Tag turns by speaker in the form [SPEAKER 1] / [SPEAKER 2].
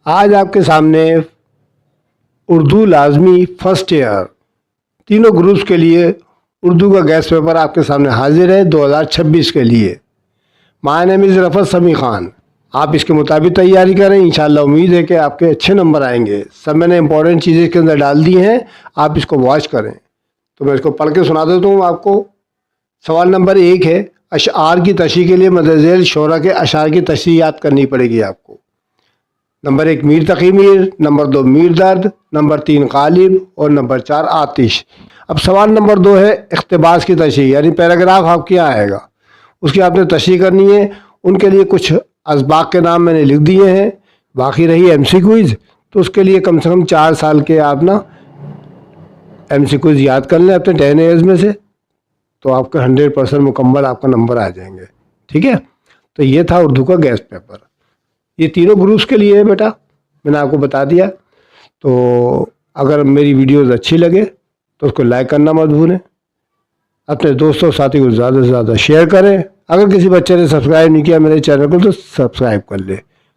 [SPEAKER 1] آج آپ کے سامنے اردو لازمی فرسٹ ایئر تینوں گروپس کے لیے اردو کا گیس پیپر آپ کے سامنے حاضر ہے 2026 کے لیے۔ مائی نیم از رفعت سمیع خان۔ آپ اس کے مطابق تیاری کریں، انشاءاللہ امید ہے کہ آپ کے اچھے نمبر آئیں گے۔ سب میں نے امپورٹنٹ چیزیں کے اندر ڈال دی ہیں، آپ اس کو واچ کریں۔ تو میں اس کو پڑھ کے سنا دیتا ہوں آپ کو۔ سوال نمبر 1 ہے، اشعار کی تشریح کے لیے مدر ذیل شعراء کے اشعار کی تشریح یاد کرنی پڑے گی آپ کو۔ نمبر 1 میر تقی میر، نمبر 2 میر درد، نمبر 3 غالب اور نمبر 4 آتش۔ اب سوال نمبر 2 ہے اقتباس کی تشریح، یعنی پیراگراف آپ کیا آئے گا، اس کی آپ نے تشریح کرنی ہے۔ ان کے لیے کچھ اسباق کے نام میں نے لکھ دیے ہیں۔ باقی رہی ایم سی کوئز، تو اس کے لیے کم سے کم 4 سال کے آپ نا ایم سی کوئز یاد کر لیں اپنے 10 ایئرز میں سے، تو آپ کا 100% مکمل آپ کا نمبر آ جائیں گے۔ ٹھیک ہے، تو یہ تھا اردو کا گیس پیپر۔ یہ تینوں گروپس کے لیے ہے بیٹا، میں نے آپ کو بتا دیا۔ تو اگر میری ویڈیوز اچھی لگے تو اس کو لائک کرنا مت بھولیں، اپنے دوستوں ساتھی کو زیادہ سے زیادہ شیئر کریں۔ اگر کسی بچے نے سبسکرائب نہیں کیا میرے چینل کو تو سبسکرائب کر لے۔